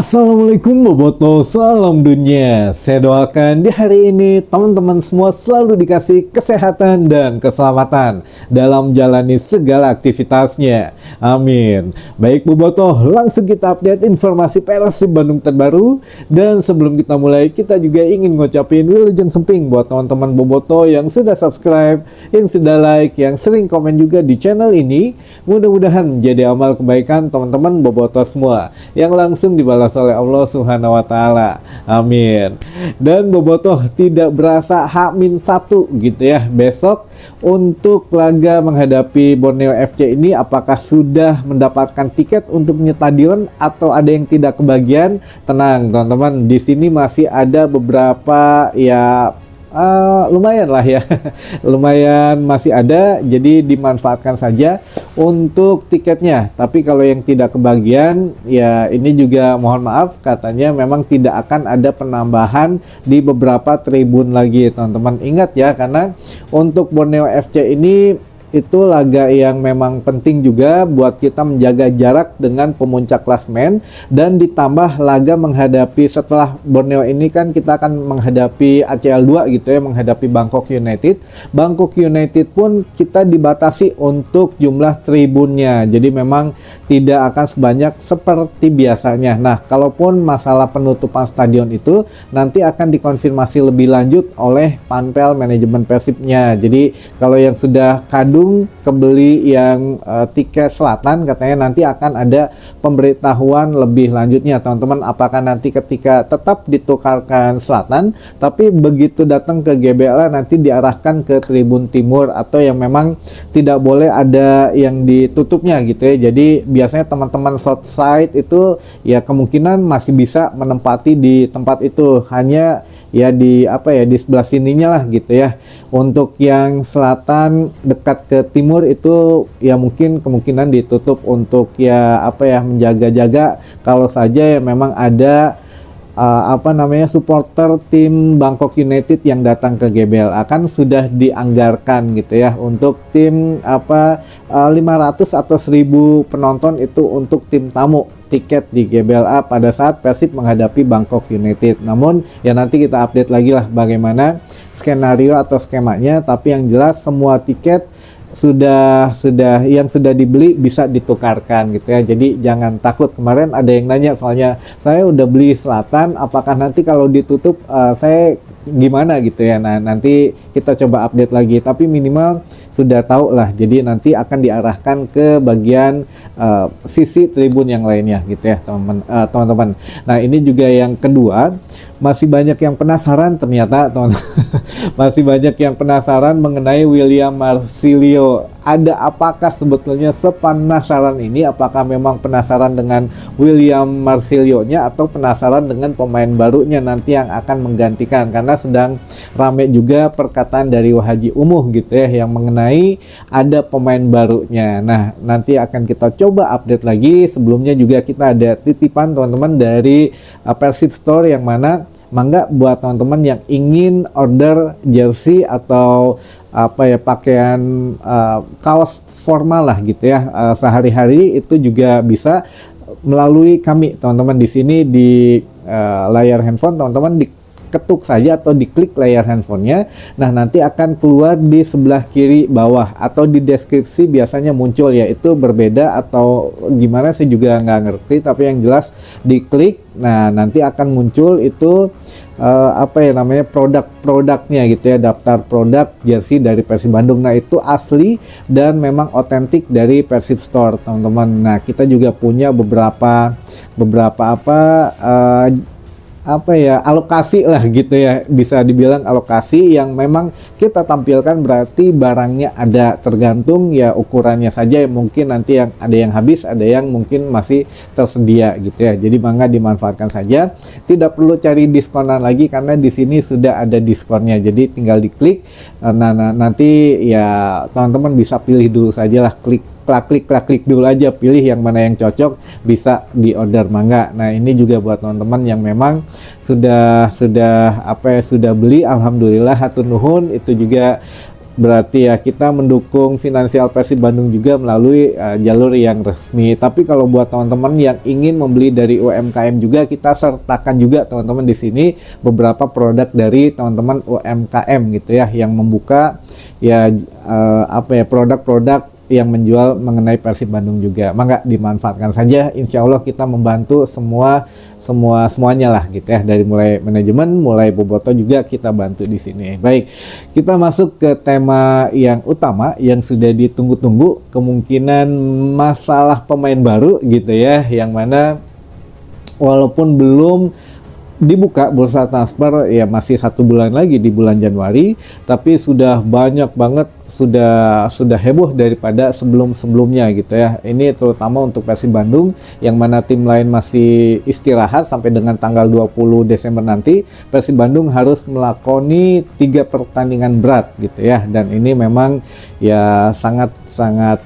Assalamualaikum Boboto, salam dunia. Saya doakan di hari ini teman-teman semua selalu dikasih kesehatan dan keselamatan dalam menjalani segala aktivitasnya. Amin. Baik Boboto, langsung kita update informasi Persib Bandung terbaru. Dan sebelum kita mulai, kita juga ingin ngucapin wilujeng semping buat teman-teman Boboto yang sudah subscribe, yang sudah like, yang sering komen juga di channel ini. Mudah-mudahan menjadi amal kebaikan teman-teman Boboto semua yang langsung dibalas oleh Allah Subhanahu wa taala. Amin. Dan Bobotoh tidak berasa H-1 gitu ya. Besok untuk laga menghadapi Borneo FC ini, apakah sudah mendapatkan tiket untuk nyetadion atau ada yang tidak kebagian? Tenang teman-teman, di sini masih ada beberapa ya lumayan lah ya. Lumayan masih ada, jadi dimanfaatkan saja untuk tiketnya. Tapi kalau yang tidak kebagian ya ini juga mohon maaf, katanya memang tidak akan ada penambahan di beberapa tribun lagi teman-teman. Ingat ya, karena untuk Borneo FC ini itu laga yang memang penting juga buat kita menjaga jarak dengan pemuncak klasmen, dan ditambah laga menghadapi setelah Borneo ini kan kita akan menghadapi ACL 2 gitu ya, menghadapi Bangkok United. Bangkok United pun kita dibatasi untuk jumlah tribunnya, jadi memang tidak akan sebanyak seperti biasanya. Nah, kalaupun masalah penutupan stadion itu nanti akan dikonfirmasi lebih lanjut oleh Panpel manajemen Persibnya. Jadi kalau yang sudah kado kebeli yang tiket selatan, katanya nanti akan ada pemberitahuan lebih lanjutnya teman-teman, apakah nanti ketika tetap ditukarkan selatan tapi begitu datang ke GBLA nanti diarahkan ke tribun timur, atau yang memang tidak boleh ada yang ditutupnya gitu ya. Jadi biasanya teman-teman south side itu ya kemungkinan masih bisa menempati di tempat itu, hanya ya di di sebelah sininya lah gitu ya. Untuk yang selatan dekat ke timur itu ya mungkin kemungkinan ditutup untuk ya menjaga-jaga kalau saja ya memang ada supporter tim Bangkok United yang datang ke GBL akan sudah dianggarkan gitu ya untuk tim 500 atau 1000 penonton itu untuk tim tamu tiket di GBLA pada saat Persib menghadapi Bangkok United. Namun ya nanti kita update lagi lah bagaimana skenario atau skemanya, tapi yang jelas semua tiket sudah yang sudah dibeli bisa ditukarkan gitu ya. Jadi jangan takut. Kemarin ada yang nanya, soalnya saya udah beli selatan, apakah nanti kalau ditutup saya gimana gitu ya. Nah, nanti kita coba update lagi, tapi minimal sudah tahu lah. Jadi nanti akan diarahkan ke bagian sisi tribun yang lainnya gitu ya teman-teman. Nah, ini juga yang kedua, masih banyak yang penasaran ternyata teman-teman. Masih banyak yang penasaran mengenai William Marsilio. Ada apakah sebetulnya sepenasaran ini? Apakah memang penasaran dengan William Marsilio-nya atau penasaran dengan pemain barunya nanti yang akan menggantikan? Karena sedang rame juga perkataan dari Wahaji Umuh gitu ya, yang mengenai ada pemain barunya. Nah, nanti akan kita coba update lagi. Sebelumnya juga kita ada titipan teman-teman dari Persib Store, yang mana mangga buat teman-teman yang ingin order jersey atau pakaian kaos formal lah gitu ya, sehari-hari itu juga bisa melalui kami teman-teman. Di sini di layar handphone teman-teman diketuk saja atau diklik layar handphonenya. Nah, nanti akan keluar di sebelah kiri bawah atau di deskripsi biasanya muncul ya, itu berbeda atau gimana sih juga nggak ngerti, tapi yang jelas diklik. Nah, nanti akan muncul itu produk-produknya gitu ya, daftar produk jersey dari Persib Bandung. Nah, itu asli dan memang otentik dari Persib Store teman-teman. Nah, kita juga punya beberapa alokasi lah gitu ya, bisa dibilang alokasi yang memang kita tampilkan, berarti barangnya ada, tergantung ya ukurannya saja. Mungkin nanti yang ada yang habis, ada yang mungkin masih tersedia gitu ya. Jadi mangga dimanfaatkan saja, tidak perlu cari diskonan lagi karena di sini sudah ada diskonnya. Jadi tinggal diklik. Nah, nanti ya teman-teman bisa pilih dulu saja lah, klik dulu aja, pilih yang mana yang cocok, bisa di order mangga. Nah, ini juga buat teman-teman yang memang sudah beli, alhamdulillah hatur nuhun. Itu juga berarti ya kita mendukung finansial Persib Bandung juga melalui jalur yang resmi. Tapi kalau buat teman-teman yang ingin membeli dari UMKM juga, kita sertakan juga teman-teman di sini beberapa produk dari teman-teman UMKM gitu ya, yang membuka ya produk-produk yang menjual mengenai Persib Bandung juga. Mangga dimanfaatkan saja, insya Allah kita membantu semuanya lah gitu ya, dari mulai manajemen, mulai boboto juga kita bantu di sini. Baik, kita masuk ke tema yang utama yang sudah ditunggu-tunggu, kemungkinan masalah pemain baru gitu ya, yang mana walaupun belum dibuka bursa transfer ya, masih 1 bulan lagi di bulan Januari, tapi sudah banyak banget, sudah heboh daripada sebelumnya gitu ya. Ini terutama untuk Persib Bandung, yang mana tim lain masih istirahat sampai dengan tanggal 20 Desember nanti. Persib Bandung harus melakoni 3 pertandingan berat gitu ya, dan ini memang ya sangat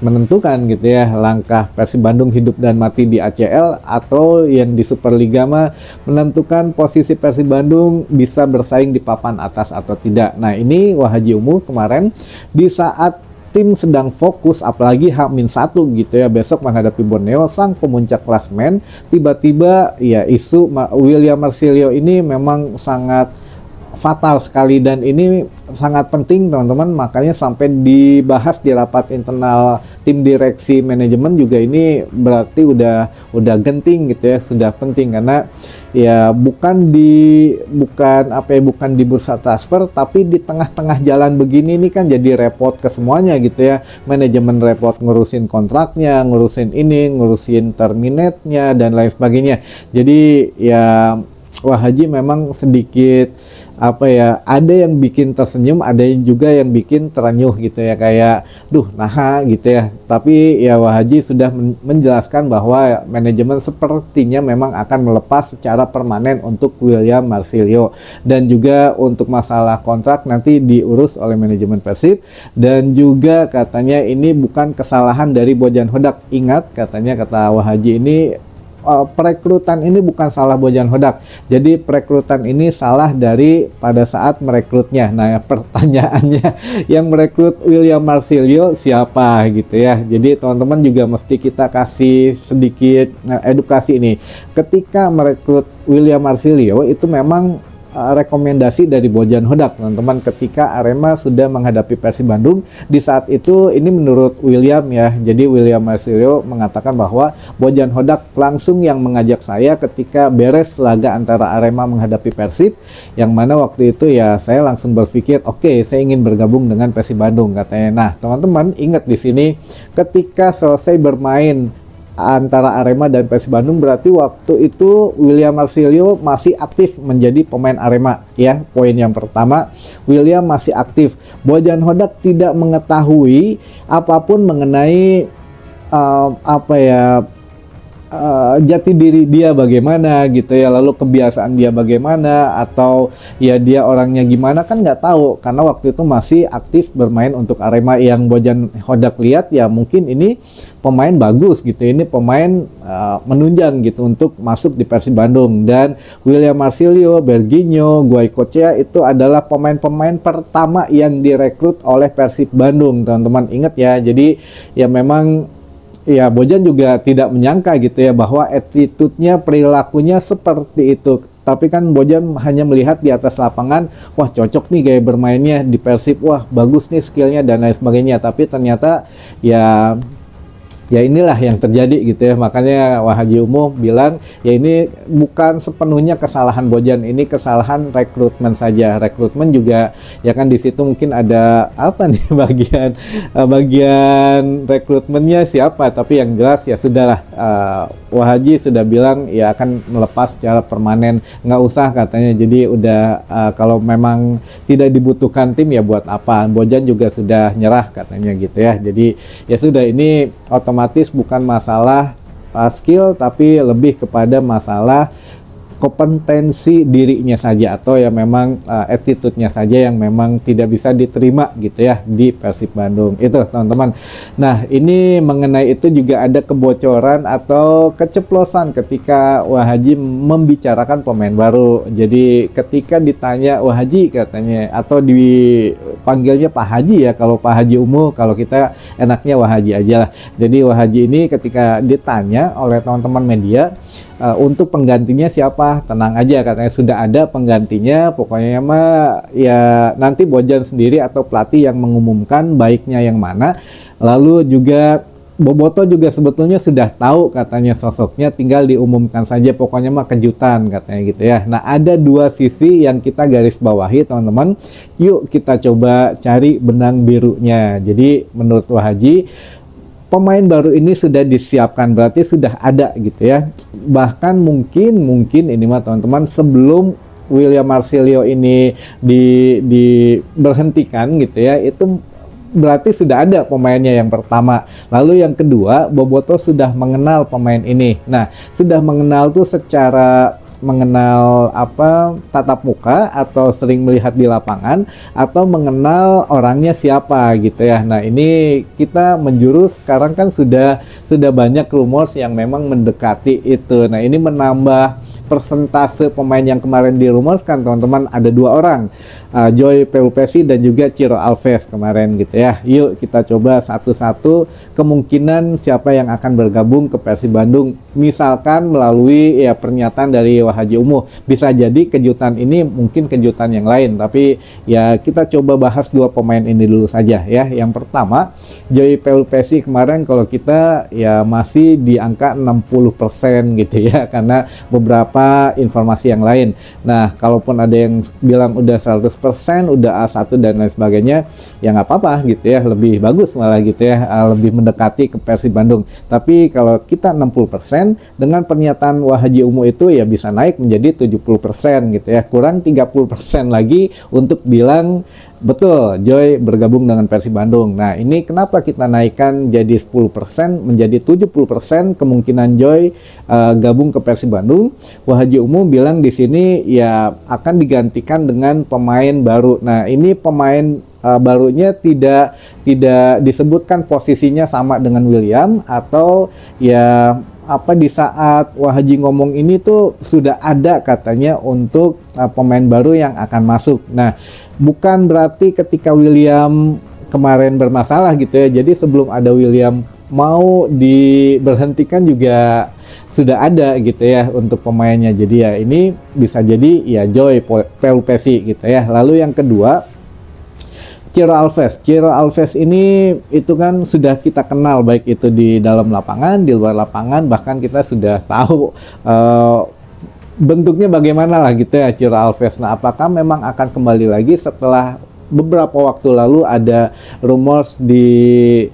menentukan gitu ya, langkah Persib Bandung hidup dan mati di ACL, atau yang di Superliga mah menentukan posisi Persib Bandung bisa bersaing di papan atas atau tidak. Nah, ini Wahaji Umu kemarin di saat tim sedang fokus, apalagi H-1 gitu ya, besok menghadapi Borneo, sang pemuncak klasmen, tiba-tiba ya isu William Marcilio ini memang sangat fatal sekali, dan ini sangat penting teman-teman, makanya sampai dibahas di rapat internal tim direksi manajemen juga. Ini berarti udah genting gitu ya, sudah penting, karena ya bukan di bursa transfer, tapi di tengah-tengah jalan begini ini kan jadi repot ke semuanya gitu ya. Manajemen repot ngurusin kontraknya, ngurusin terminate-nya dan lain sebagainya. Jadi ya Haji memang sedikit ada yang bikin tersenyum, ada yang juga yang bikin terenyuh gitu ya, kayak gitu ya. Tapi ya Haji sudah menjelaskan bahwa manajemen sepertinya memang akan melepas secara permanen untuk William Marcilio, dan juga untuk masalah kontrak nanti diurus oleh manajemen Persib. Dan juga katanya ini bukan kesalahan dari Bojan Hodak. Ingat, kata Haji, ini perekrutan ini bukan salah Bojan Hodak. Jadi perekrutan ini salah dari pada saat merekrutnya. Nah, pertanyaannya, yang merekrut William Marcilio siapa gitu ya. Jadi teman-teman juga mesti kita kasih sedikit edukasi ini. Ketika merekrut William Marcilio itu memang rekomendasi dari Bojan Hodak, teman-teman, ketika Arema sudah menghadapi Persib Bandung. Di saat itu ini menurut William ya, jadi William Marcilio mengatakan bahwa Bojan Hodak langsung yang mengajak saya ketika beres laga antara Arema menghadapi Persib, yang mana waktu itu ya saya langsung berpikir oke, saya ingin bergabung dengan Persib Bandung, katanya. Nah, teman-teman ingat di sini, ketika selesai bermain antara Arema dan Persib Bandung, berarti waktu itu William Marcilio masih aktif menjadi pemain Arema ya. Poin yang pertama, William masih aktif. Bojan Hodak tidak mengetahui apapun mengenai jati diri dia bagaimana gitu ya, lalu kebiasaan dia bagaimana, atau ya dia orangnya gimana, kan nggak tahu, karena waktu itu masih aktif bermain untuk Arema. Yang Bojan Hodak lihat ya mungkin ini pemain bagus gitu, ini pemain menunjang gitu untuk masuk di Persib Bandung. Dan William Marcilio, Berginho, Goicoechea itu adalah pemain-pemain pertama yang direkrut oleh Persib Bandung, teman-teman ingat ya. Jadi ya memang ya Bojan juga tidak menyangka gitu ya bahwa attitude-nya, perilakunya seperti itu. Tapi kan Bojan hanya melihat di atas lapangan, wah cocok nih gaya bermainnya di Persib, wah bagus nih skillnya dan lain sebagainya. Tapi ternyata ya inilah yang terjadi gitu ya. Makanya Haji Umu bilang ya ini bukan sepenuhnya kesalahan Bojan, ini kesalahan rekrutmen saja. Rekrutmen juga ya kan, di situ mungkin ada bagian rekrutmennya siapa, tapi yang jelas ya sudahlah, Haji sudah bilang ya akan melepas secara permanen, nggak usah katanya. Jadi udah kalau memang tidak dibutuhkan tim ya buat apa. Bojan juga sudah nyerah katanya gitu ya. Jadi ya sudah, ini otomatis bukan masalah skill, tapi lebih kepada masalah kompetensi dirinya saja, atau ya memang attitude-nya saja yang memang tidak bisa diterima gitu ya di Persib Bandung itu teman-teman. Nah ini mengenai itu juga ada kebocoran atau keceplosan ketika Wahaji membicarakan pemain baru. Jadi ketika ditanya Wahaji katanya, atau dipanggilnya Pak Haji ya, kalau Pak Haji Umu, kalau kita enaknya Wahaji aja lah. Jadi Wahaji ini ketika ditanya oleh teman-teman media, untuk penggantinya siapa, tenang aja katanya, sudah ada penggantinya, pokoknya mah ya nanti Bojan sendiri atau pelatih yang mengumumkan baiknya yang mana. Lalu juga Boboto juga sebetulnya sudah tahu katanya sosoknya, tinggal diumumkan saja, pokoknya mah kejutan katanya gitu ya. Nah ada dua sisi yang kita garis bawahi teman-teman, yuk kita coba cari benang birunya. Jadi menurut Wahaji, pemain baru ini sudah disiapkan, berarti sudah ada gitu ya. Bahkan mungkin ini mah teman-teman, sebelum William Marcelo ini diberhentikan gitu ya, itu berarti sudah ada pemainnya yang pertama. Lalu yang kedua, Boboto sudah mengenal pemain ini. Nah, sudah mengenal tuh secara mengenal apa, tatap muka, atau sering melihat di lapangan, atau mengenal orangnya siapa gitu ya. Nah ini kita menjurus sekarang kan sudah banyak rumors yang memang mendekati itu. Nah ini menambah persentase pemain yang kemarin dirumorskan teman-teman, ada dua orang, Joy Pelupessy dan juga Ciro Alves kemarin gitu ya. Yuk kita coba satu-satu kemungkinan siapa yang akan bergabung ke Persib Bandung, misalkan melalui ya pernyataan dari Wahaji Umu. Bisa jadi kejutan ini mungkin kejutan yang lain, tapi ya kita coba bahas dua pemain ini dulu saja ya. Yang pertama, Joy Pelupessy kemarin kalau kita ya masih di angka 60% gitu ya, karena beberapa informasi yang lain. Nah kalaupun ada yang bilang udah 100%, udah A1 dan lain sebagainya, ya nggak apa-apa gitu ya, lebih bagus malah gitu ya, lebih mendekati ke Persib Bandung. Tapi kalau kita 60%, dengan pernyataan Wahaji Umu itu ya bisa naik menjadi 70% gitu ya, kurang 30% lagi untuk bilang betul Joy bergabung dengan Persib Bandung. Nah ini kenapa kita naikkan jadi 10% menjadi 70% kemungkinan Joy gabung ke Persib Bandung. Wahaji Umu bilang di sini ya akan digantikan dengan pemain baru. Nah ini pemain barunya tidak disebutkan posisinya sama dengan William, atau ya apa di saat Wahaji ngomong ini tuh sudah ada katanya untuk pemain baru yang akan masuk. Nah bukan berarti ketika William kemarin bermasalah gitu ya, jadi sebelum ada William mau diberhentikan juga sudah ada gitu ya untuk pemainnya. Jadi ya ini bisa jadi ya Joy Pelupessy gitu ya. Lalu yang kedua, Ciro Alves ini itu kan sudah kita kenal, baik itu di dalam lapangan, di luar lapangan, bahkan kita sudah tahu bentuknya bagaimana lah gitu ya Ciro Alves. Nah apakah memang akan kembali lagi setelah beberapa waktu lalu ada rumors di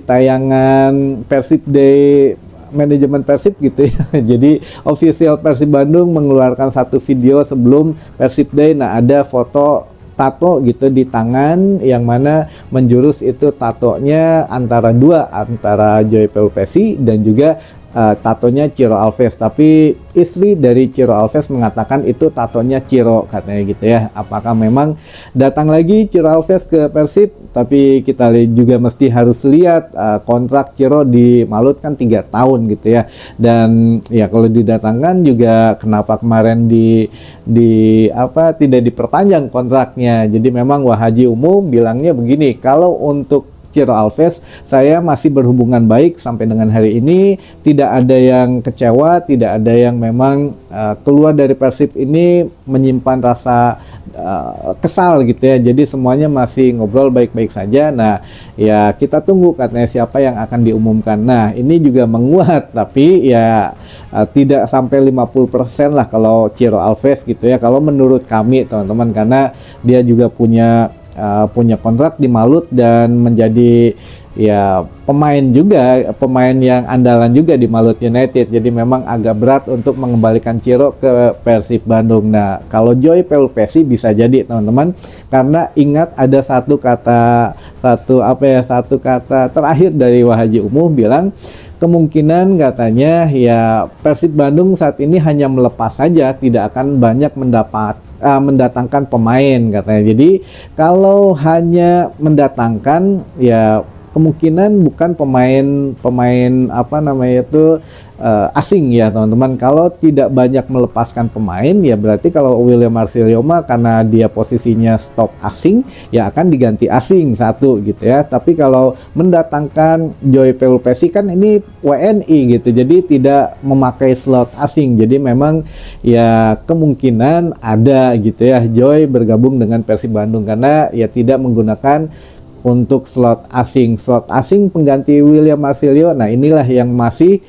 tayangan Persib Day, manajemen Persib gitu ya. Jadi official Persib Bandung mengeluarkan satu video sebelum Persib Day. Nah ada foto tato gitu di tangan, yang mana menjurus itu tatonya antara Joy Pelupessy dan juga tatonya Ciro Alves. Tapi istri dari Ciro Alves mengatakan itu tatonya Ciro katanya gitu ya. Apakah memang datang lagi Ciro Alves ke Persib? Tapi kita juga mesti harus lihat kontrak Ciro di Malut kan 3 tahun gitu ya. Dan ya kalau didatangkan juga kenapa kemarin tidak diperpanjang kontraknya. Jadi memang Wahaji Umu bilangnya begini, kalau untuk Ciro Alves, saya masih berhubungan baik sampai dengan hari ini, tidak ada yang kecewa, tidak ada yang memang keluar dari Persib ini menyimpan rasa kesal gitu ya. Jadi semuanya masih ngobrol baik-baik saja. Nah ya kita tunggu katanya siapa yang akan diumumkan. Nah ini juga menguat, tapi ya tidak sampai 50% lah kalau Ciro Alves gitu ya, kalau menurut kami teman-teman, karena dia juga punya punya kontrak di Malut dan menjadi ya pemain yang andalan juga di Malut United. Jadi memang agak berat untuk mengembalikan Ciro ke Persib Bandung. Nah, kalau Joy Pelupesi bisa jadi teman-teman, karena ingat ada satu kata terakhir dari Wahaji Umuh bilang kemungkinan katanya ya Persib Bandung saat ini hanya melepas saja, tidak akan banyak mendatangkan pemain katanya. Jadi kalau hanya mendatangkan ya kemungkinan bukan pemain asing ya teman-teman. Kalau tidak banyak melepaskan pemain ya berarti kalau William Marcilio mah karena dia posisinya stok asing ya akan diganti asing satu gitu ya. Tapi kalau mendatangkan Joy Pelupesi kan ini WNI gitu, jadi tidak memakai slot asing. Jadi memang ya kemungkinan ada gitu ya Joy bergabung dengan Persib Bandung karena ya tidak menggunakan untuk slot asing pengganti William Marcilio. Nah, inilah yang masih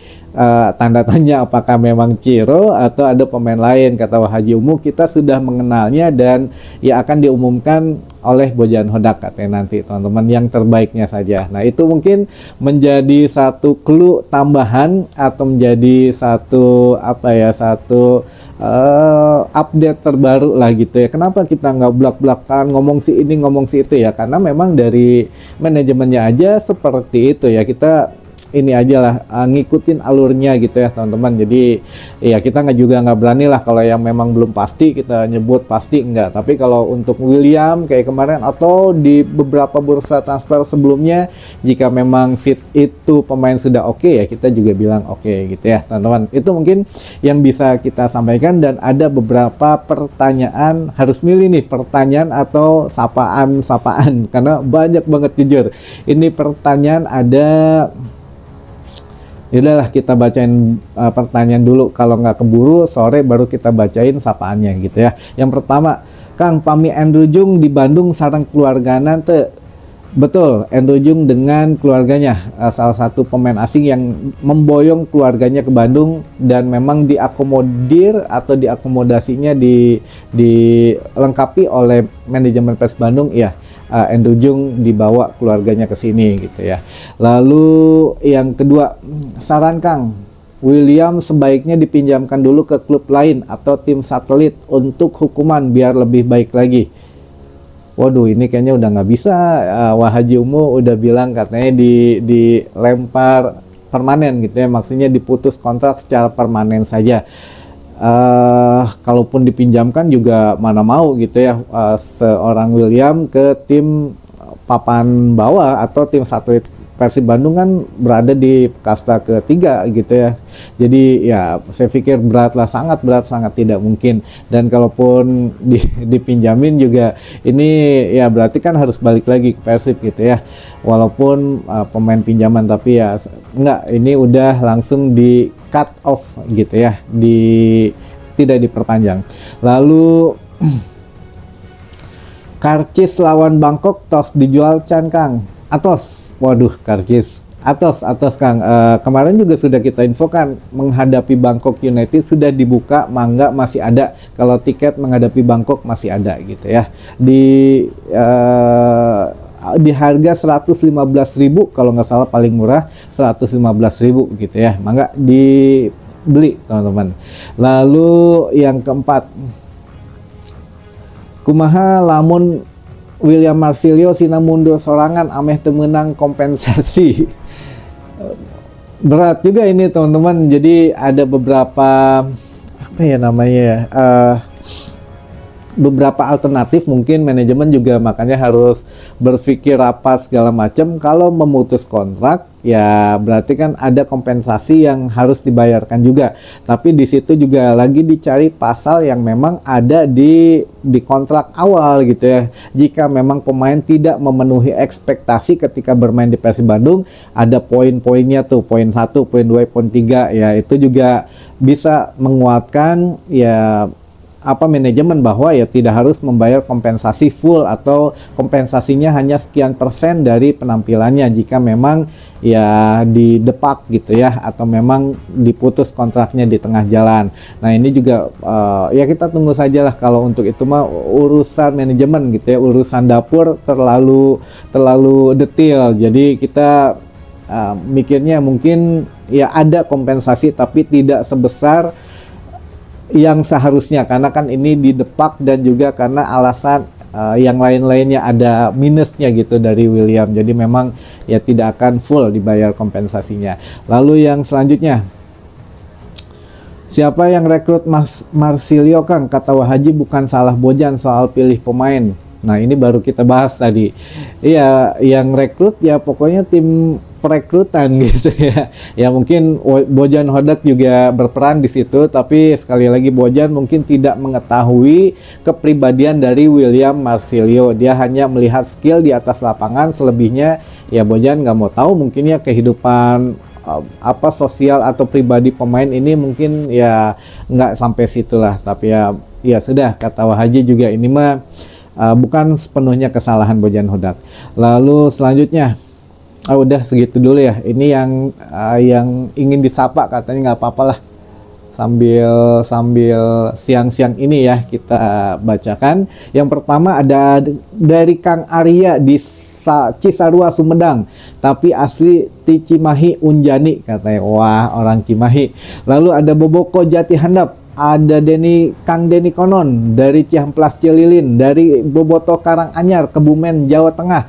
tanda tanya apakah memang Ciro atau ada pemain lain. Kata Wahaji Umuh, kita sudah mengenalnya dan ya akan diumumkan oleh Bojan Hodak katanya nanti teman-teman, yang terbaiknya saja. Nah, itu mungkin menjadi satu clue tambahan atau menjadi satu update terbaru lah gitu ya. Kenapa kita nggak belak-belakan ngomong si ini ngomong si itu ya, karena memang dari manajemennya aja seperti itu ya. Kita ini aja lah ngikutin alurnya gitu ya teman-teman. Jadi ya kita nggak berani lah kalau yang memang belum pasti kita nyebut pasti enggak. Tapi kalau untuk William kayak kemarin atau di beberapa bursa transfer sebelumnya, jika memang fit itu pemain sudah oke ya kita juga bilang oke gitu ya teman-teman. Itu mungkin yang bisa kita sampaikan. Dan ada beberapa pertanyaan, harus milih nih pertanyaan atau sapaan karena banyak banget jujur. Ini pertanyaan ada. Yaudahlah kita bacain pertanyaan dulu, kalau nggak keburu sore baru kita bacain sapaannya gitu ya. Yang pertama, Kang pami Andrew Jung di Bandung sareng keluargana teu? Betul, Andrew Jung dengan keluarganya, salah satu pemain asing yang memboyong keluarganya ke Bandung dan memang diakomodir atau diakomodasinya dilengkapi oleh manajemen Persib Bandung ya. Andrew Jung dibawa keluarganya ke sini gitu ya. Lalu yang kedua, saran Kang, William sebaiknya dipinjamkan dulu ke klub lain atau tim satelit untuk hukuman biar lebih baik lagi. Waduh, ini kayaknya udah nggak bisa. Wahaji Umuh udah bilang katanya dilempar permanen gitu ya, maksudnya diputus kontrak secara permanen saja. Kalaupun dipinjamkan juga mana mau gitu ya, seorang William ke tim papan bawah atau tim satelit Persib Bandung kan berada di kasta ketiga gitu ya. Jadi ya saya pikir sangat berat, sangat tidak mungkin. Dan kalaupun dipinjamin juga ini ya berarti kan harus balik lagi ke Persib gitu ya. Walaupun pemain pinjaman, tapi ya enggak, ini udah langsung di cut off gitu ya, tidak diperpanjang. Lalu Karcis lawan Bangkok tos dijual can Kang. Atos, waduh Karcis, atos Kang. Kemarin juga sudah kita infokan menghadapi Bangkok United sudah dibuka, mangga masih ada. Kalau tiket menghadapi Bangkok masih ada gitu ya. Di harga 115.000 kalau nggak salah, paling murah 115.000 gitu ya. Mangga dibeli teman-teman. Lalu yang keempat, kumaha lamun William Marcilio sina mundur sorangan ameh temenang kompensasi. Berat juga ini teman-teman. Jadi ada beberapa beberapa alternatif, mungkin manajemen juga makanya harus berpikir rapat segala macam. Kalau memutus kontrak ya berarti kan ada kompensasi yang harus dibayarkan juga. Tapi di situ juga lagi dicari pasal yang memang ada di kontrak awal gitu ya. Jika memang pemain tidak memenuhi ekspektasi ketika bermain di Persib Bandung, ada poin-poinnya tuh, poin 1, poin 2, poin 3 ya, itu juga bisa menguatkan ya manajemen bahwa ya tidak harus membayar kompensasi full atau kompensasinya hanya sekian persen dari penampilannya jika memang ya didepak gitu ya, atau memang diputus kontraknya di tengah jalan. Nah ini juga ya kita tunggu sajalah, kalau untuk itu mah urusan manajemen gitu ya, urusan dapur terlalu detail, jadi kita mikirnya mungkin ya ada kompensasi tapi tidak sebesar yang seharusnya, karena kan ini didepak dan juga karena alasan yang lain-lainnya ada minusnya gitu dari William, jadi memang ya tidak akan full dibayar kompensasinya. Lalu yang selanjutnya, siapa yang rekrut Marsilio Kang? Kata Wahaji bukan salah Bojan soal pilih pemain. Nah ini baru kita bahas tadi. Iya, yang rekrut ya pokoknya tim perekrutan gitu ya. Ya mungkin Bojan Hodak juga berperan di situ, tapi sekali lagi Bojan mungkin tidak mengetahui kepribadian dari William Marsilio. Dia hanya melihat skill di atas lapangan, selebihnya ya Bojan nggak mau tahu mungkin ya kehidupan apa sosial atau pribadi pemain ini, mungkin ya nggak sampai situlah. Tapi ya sudah, kata Wahaji juga ini mah bukan sepenuhnya kesalahan Bojan Hodak. Lalu selanjutnya, udah segitu dulu ya. Ini yang ingin disapa katanya, nggak apa-apa lah, sambil siang-siang ini ya kita bacakan. Yang pertama ada dari Kang Arya di Cisarua Sumedang, tapi asli ti Cimahi Unjani katanya. Wah, orang Cimahi. Lalu ada Boboko Jati Handap, ada Kang Deni Konon dari Cihamplas Cililin, dari Bobotoh Karanganyar Kebumen Jawa Tengah,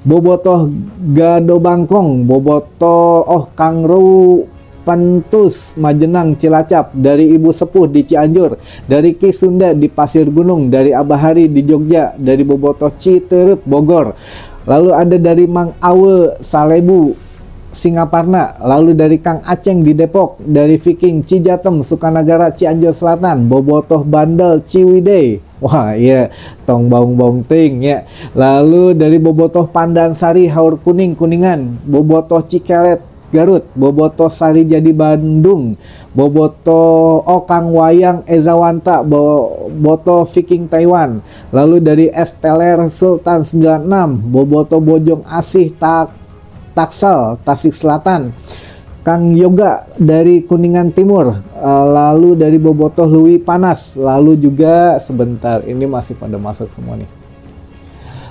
Bobotoh Gado Bangkong, Bobotoh Kang Ru Pentus Majenang Cilacap, dari Ibu Sepuh di Cianjur, dari Ki Sunda di Pasir Gunung, dari Abahari di Jogja, dari Bobotoh Citerep Bogor. Lalu ada dari Mang Awe Salebu Singaparna, lalu dari Kang Aceng di Depok, dari Viking Cijatem Sukanagara Cianjur Selatan, Bobotoh Bandel Ciwidey. Wah iya, tong baung ting ya. Lalu dari Bobotoh Pandansari Haur Kuning Kuningan, Bobotoh Cikelet Garut, Bobotoh Sari Jadi Bandung, Bobotoh Kang Wayang Ezawanta, Bobotoh Viking Taiwan. Lalu dari Esteler Sultan 96, Bobotoh Bojong Asih Taksal Tasik Selatan, Kang Yoga dari Kuningan Timur, lalu dari Bobotoh Lui Panas, lalu juga sebentar ini masih pada masuk semua nih.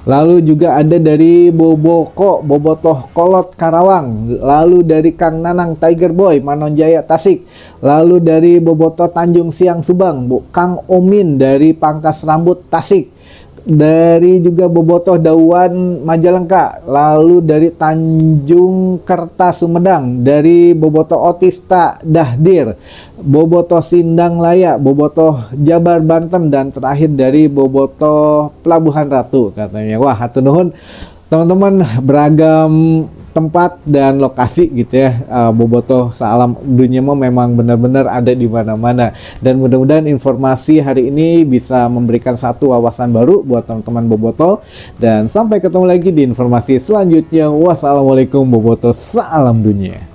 Lalu juga ada dari Bobotoh Kolot Karawang, lalu dari Kang Nanang Tiger Boy Manonjaya Tasik, lalu dari Bobotoh Tanjung Siang Subang, Kang Omin dari Pangkas Rambut Tasik, dari juga Bobotoh Dauan Majalengka, lalu dari Tanjung Kerta Sumedang, dari Bobotoh Otista Dahdir, Bobotoh Sindang Laya, Bobotoh Jabar Banten, dan terakhir dari Bobotoh Pelabuhan Ratu katanya. Wah, hatur nuhun teman-teman, beragam tempat dan lokasi gitu ya. Bobotoh Saalam Dunya memang benar-benar ada di mana-mana, dan mudah-mudahan informasi hari ini bisa memberikan satu wawasan baru buat teman-teman Bobotoh, dan sampai ketemu lagi di informasi selanjutnya. Wassalamualaikum Bobotoh Saalam Dunya.